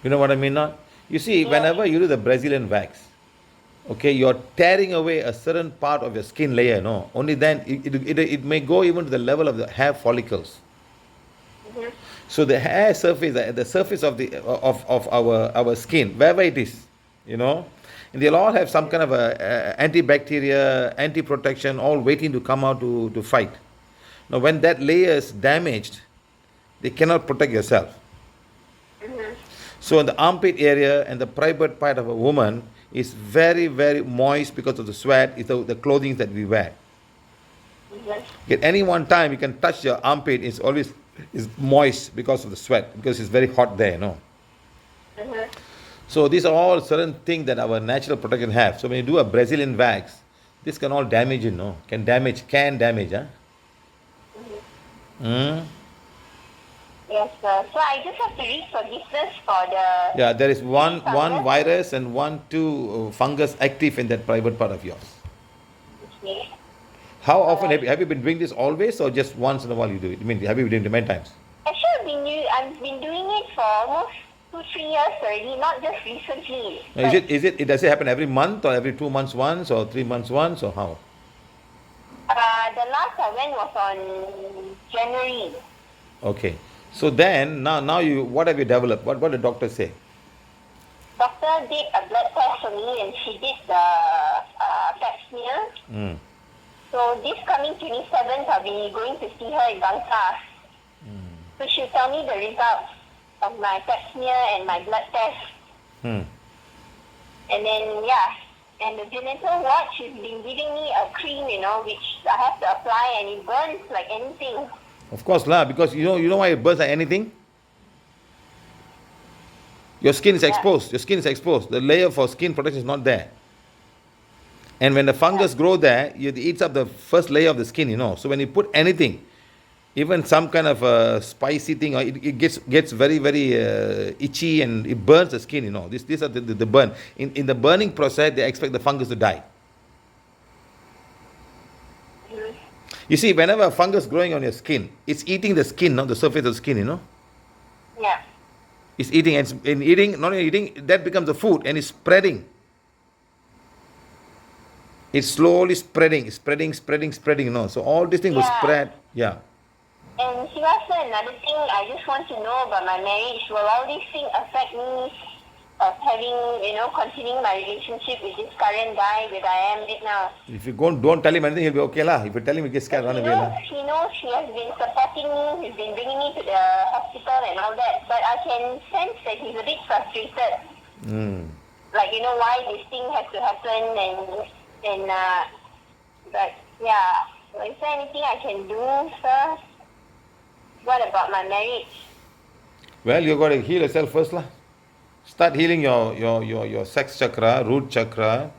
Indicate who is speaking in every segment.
Speaker 1: You know what I mean? Not. You see, whenever you do the Brazilian wax, okay, you're tearing away a certain part of your skin layer. No, only then it may go even to the level of the hair follicles.
Speaker 2: Mm-hmm.
Speaker 1: So the hair surface, the surface of of our skin, wherever it is, you know, and they'll all have some kind of a antibacteria, anti-protection, all waiting to come out to fight. Now, when that layer is damaged, they cannot protect yourself.
Speaker 2: Mm-hmm.
Speaker 1: So, in the armpit area and the private part of a woman is very, very moist because of the sweat, is the clothing that we wear.
Speaker 2: Mm-hmm.
Speaker 1: At any one time, you can touch your armpit, it's always is moist because of the sweat, because it's very hot there, no?
Speaker 2: Mm-hmm.
Speaker 1: So, these are all certain things that our natural protection have. So, when you do a Brazilian wax, this can all damage, you know, can damage, huh? Mm.
Speaker 2: Yes, sir. So I just have to read forgiveness for the.
Speaker 1: Yeah, there is one
Speaker 2: fungus.
Speaker 1: virus and two fungus active in that private part of yours.
Speaker 2: Okay.
Speaker 1: How often have you been doing this always, or just once in a while you do it? I mean, have you been doing it many times?
Speaker 2: Actually, I've been doing it for almost 2-3 years already, not just recently.
Speaker 1: Now, does it happen every month, or every 2 months once, or 3 months once, or how?
Speaker 2: The last I went was on January.
Speaker 1: Okay. So then now you what have you developed? What did the doctor say?
Speaker 2: Doctor did a blood test for me and she did the pap smear.
Speaker 1: Mm.
Speaker 2: So this coming 27th, I'll be going to see her in Bangsa. So she'll tell me the results of my pap smear and my blood test.
Speaker 1: Mm.
Speaker 2: And then, yeah. And the genital ward, she's been giving me a cream, you know, which I have to apply and it burns like anything.
Speaker 1: Of course, lah, because you know why it burns like anything? Your skin is exposed. Your skin is exposed. The layer for skin protection is not there. And when the fungus grow there, it eats up the first layer of the skin, you know. So when you put anything, even some kind of spicy thing, or it gets very, very itchy and it burns the skin, you know. These are the burn. In the burning process, they expect the fungus to die. You see, whenever a fungus growing on your skin, it's eating the skin, not the surface of the skin, you know.
Speaker 2: Yeah.
Speaker 1: It's eating, and in eating, not eating, that becomes the food and it's spreading. It's slowly spreading, you know. So all these things will spread. Yeah.
Speaker 2: And Srivastava, another thing I just want to know about my marriage, will all these things affect me of having, you know, continuing my relationship with this current guy that I am with now?
Speaker 1: If you don't tell him anything, he'll be okay lah. If you tell him, he gets scared, run away lah.
Speaker 2: He knows he has been supporting me, he's been bringing me to the hospital and all that, but I can sense that he's a bit frustrated.
Speaker 1: Mm.
Speaker 2: Like, you know, why this thing has to happen but yeah. So is there anything I can do, sir? What about my marriage?
Speaker 1: Well, you got to heal yourself first lah. Start healing your sex chakra, root chakra,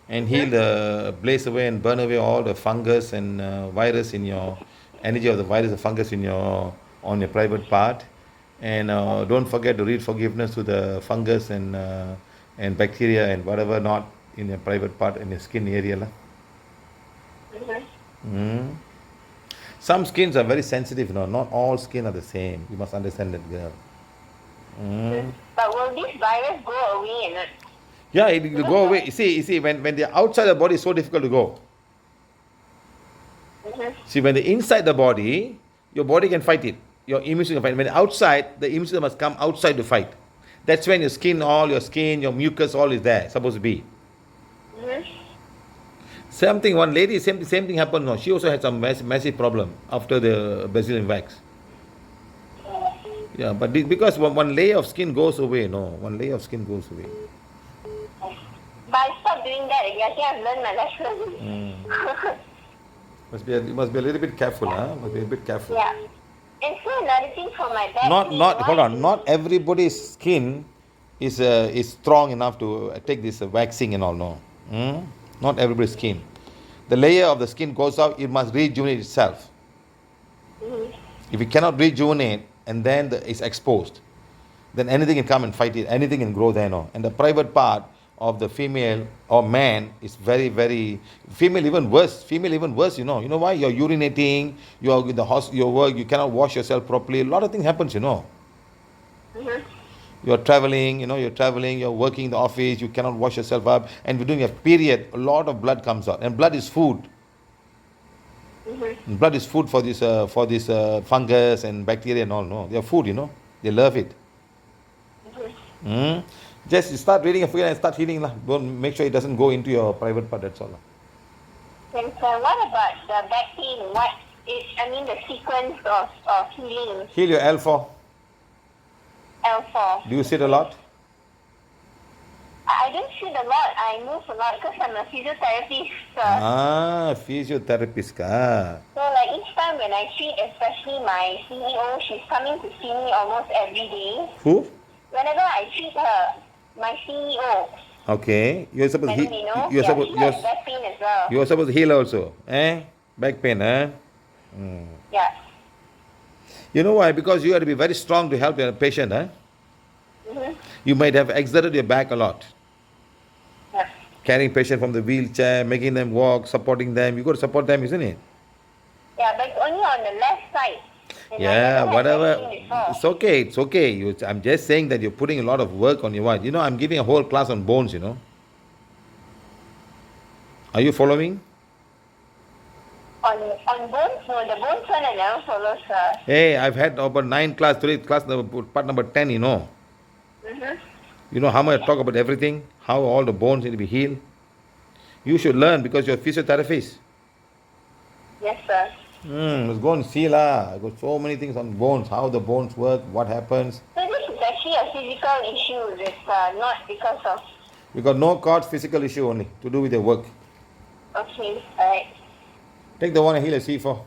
Speaker 1: and heal blaze away and burn away all the fungus and virus in your energy of the virus, the fungus on your private part. And don't forget to read forgiveness to the fungus and bacteria and whatever not in your private part in your skin area lah. Mm. Some skins are very sensitive, you know. Not all skin are the same. You must understand that, girl. Mm.
Speaker 2: But will this virus go away or not?
Speaker 1: Yeah, it will go away. You see, when they're outside the body, it's so difficult to go. See, when they're inside the body, your body can fight it. Your immune system can fight it. When outside, the immune system must come outside to fight. That's when your mucus, all is there, supposed to be. Same thing, one lady, same thing happened. No, she also had some massive problem after the Brazilian wax. Yeah, but because one layer of skin goes away, one layer of skin goes away.
Speaker 2: But I stopped doing that. I think I've learned my lesson.
Speaker 1: You must be a little bit careful, huh? Must be a bit careful.
Speaker 2: Yeah. And so another thing for my back.
Speaker 1: Not everybody's skin is strong enough to take this waxing and all. No, not everybody's skin. The layer of the skin goes out. It must rejuvenate itself. If it cannot rejuvenate and then it's exposed, then anything can come and fight it. Anything can grow there. No, and the private part of the female or man is very, very female even worse. You know why? You're urinating, you're in the hospital, your work, you cannot wash yourself properly. A lot of things happens, you know. You're traveling, you're working in the office, you cannot wash yourself up, and you're doing a period, a lot of blood comes out. And blood is food.
Speaker 2: Mm-hmm.
Speaker 1: Blood is food for this fungus and bacteria and all. No, they're food. They love it.
Speaker 2: Mm-hmm.
Speaker 1: Mm. Just start reading a food and start healing lah. Don't make sure it doesn't go into your private part. That's all lah.
Speaker 2: And so what about the back pain? The sequence of healing.
Speaker 1: Heal your L4.
Speaker 2: L4.
Speaker 1: Do you sit a lot?
Speaker 2: I don't sit a lot. I move a lot because I'm a physiotherapist.
Speaker 1: Physiotherapist ka.
Speaker 2: So like each time when I treat, especially my CEO, she's coming to see me almost every day.
Speaker 1: Who?
Speaker 2: Whenever I treat her, my CEO.
Speaker 1: Okay. You're supposed to
Speaker 2: Madam
Speaker 1: heal.
Speaker 2: Vino,
Speaker 1: You're supposed.
Speaker 2: she has back pain as well.
Speaker 1: You're supposed to heal also. Back pain.
Speaker 2: Yeah.
Speaker 1: You know why? Because you have to be very strong to help your patient.
Speaker 2: Mm-hmm.
Speaker 1: You might have exerted your back a lot.
Speaker 2: Yeah.
Speaker 1: Carrying patient from the wheelchair, making them walk, supporting them. You got to support them, isn't it?
Speaker 2: Yeah, but only on the left side. And I
Speaker 1: Yeah,
Speaker 2: never had
Speaker 1: whatever.
Speaker 2: back pain before.
Speaker 1: It's okay. I'm just saying that you're putting a lot of work on your wife. I'm giving a whole class on bones, Are you following?
Speaker 2: On bones? No, the bones one I never follow, sir.
Speaker 1: Hey, I've had about 9 class, today part number 10,
Speaker 2: Mm-hmm.
Speaker 1: You know how much I talk about everything, how all the bones need to be healed. You should learn because you're a physiotherapist.
Speaker 2: Yes, sir.
Speaker 1: Let's go and see lah. I got so many things on bones, how the bones work, what happens.
Speaker 2: So this is actually a physical issue. It's not because of...
Speaker 1: We got no cause physical issue only to do with your work.
Speaker 2: Okay, alright.
Speaker 1: Take the one and heal a C4.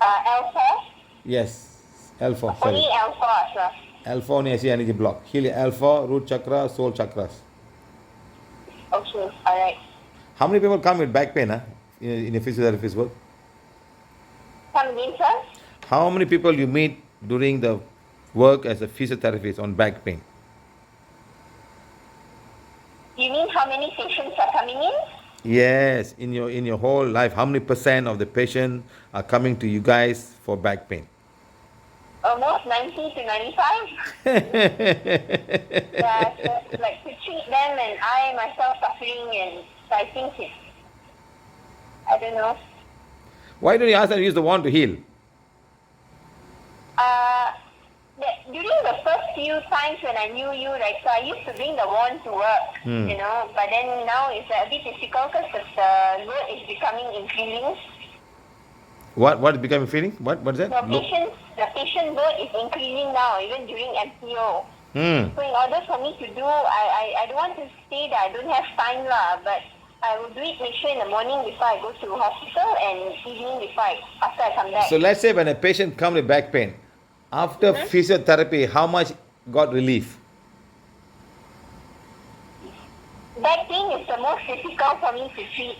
Speaker 2: L4?
Speaker 1: Yes, L4, sorry.
Speaker 2: Only L4, sir.
Speaker 1: L4 only I see energy block. Heal your L4, root chakra, soul chakras.
Speaker 2: Okay, alright.
Speaker 1: How many people come with back pain in your physiotherapist work?
Speaker 2: Come again, sir?
Speaker 1: How many people you meet during the work as a physiotherapist on back pain?
Speaker 2: You mean how many patients are coming in?
Speaker 1: Yes, in your whole life, how many percent of the patients are coming to you guys for back pain?
Speaker 2: Almost 90 to 95. Yeah, so, like to treat them and I myself suffering, and so I think it's, I don't know.
Speaker 1: Why don't you ask them to use the wand to heal?
Speaker 2: During the first few times when I knew you, right, so I used to bring the wand to work, but then now it's a bit difficult because the load is becoming increasing.
Speaker 1: What is becoming feeling? What is that?
Speaker 2: The patient load is increasing now, even during MCO. So in order for me to do, I don't want to say that I don't have time lah, but I will do it, make sure in the morning before I go to hospital and evening after I come back.
Speaker 1: So let's say when a patient comes with back pain, after physiotherapy, how much got relief?
Speaker 2: Back pain is the most difficult for me to treat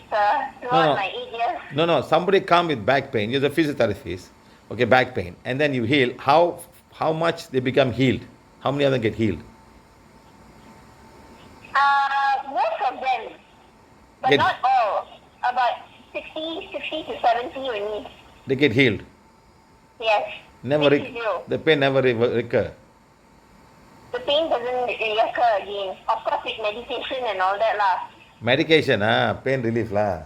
Speaker 2: throughout my 8 years.
Speaker 1: No. Somebody come with back pain. You're a physiotherapist. Okay, back pain. And then you heal. How much they become healed? How many of them get healed?
Speaker 2: Most of them, but not all. About 60 to 70 only.
Speaker 1: They get healed.
Speaker 2: Yes.
Speaker 1: The pain never recur.
Speaker 2: The pain doesn't recur again. Of course, with medication and all that lah.
Speaker 1: Medication, pain relief lah.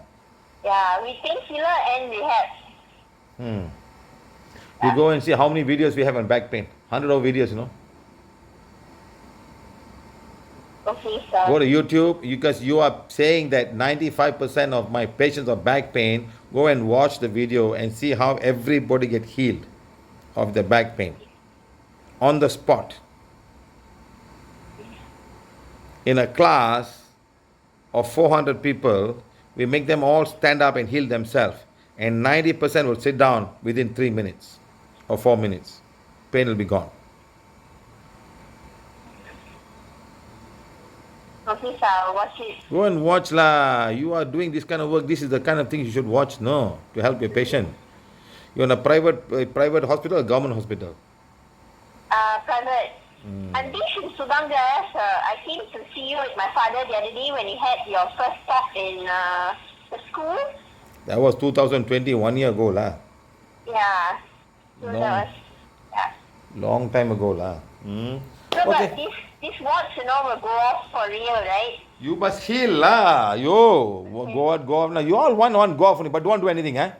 Speaker 2: Yeah, with painkiller and rehab.
Speaker 1: You go and see how many videos we have on back pain. 100 of videos,
Speaker 2: Okay, sir.
Speaker 1: Go to YouTube, because you are saying that 95% of my patients of back pain. Go and watch the video and see how everybody get healed of the back pain on the spot. In a class of 400 people, we make them all stand up and heal themselves, and 90% will sit down within 3 minutes or 4 minutes. Pain will be gone.
Speaker 2: Okay, sir, I'll watch it.
Speaker 1: Go and watch lah. You are doing this kind of work. This is the kind of thing you should watch, no, to help your patient. You're in a private hospital or government hospital?
Speaker 2: Private. I'm based in Subang Jaya, sir. I came to see you with my father the other day when you had your first talk in the school.
Speaker 1: That was 2020, 1 year ago lah.
Speaker 2: Yeah. So
Speaker 1: No.
Speaker 2: that was, yeah.
Speaker 1: Long time ago lah.
Speaker 2: No, but
Speaker 1: Okay.
Speaker 2: these warts, will go off for real, right?
Speaker 1: You must heal lah. Yo, go off now. You all want go off only, but don't do anything, eh?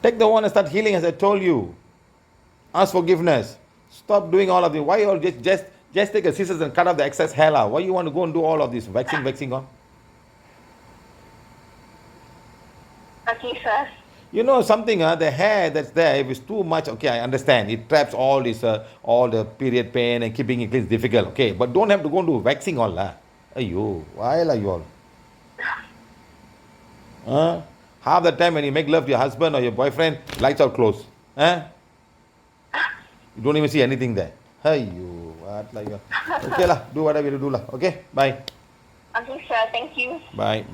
Speaker 1: Take the one and start healing as I told you. Ask forgiveness. Stop doing all of this. Why you all just take a scissors and cut off the excess hair lah? Why you want to go and do all of this? Waxing on?
Speaker 2: Okay, sir.
Speaker 1: You know something, the hair that's there, if it's too much, okay, I understand. It traps all this, all the period pain and keeping it clean is difficult, okay. But don't have to go and do waxing all lah. Ayyo, why lah you all? Half the time when you make love to your husband or your boyfriend, lights are closed. You don't even see anything there. Ayyo, what lah you all? Okay lah, do whatever you do lah. Okay, bye.
Speaker 2: Okay, sir. Thank you.
Speaker 1: Bye.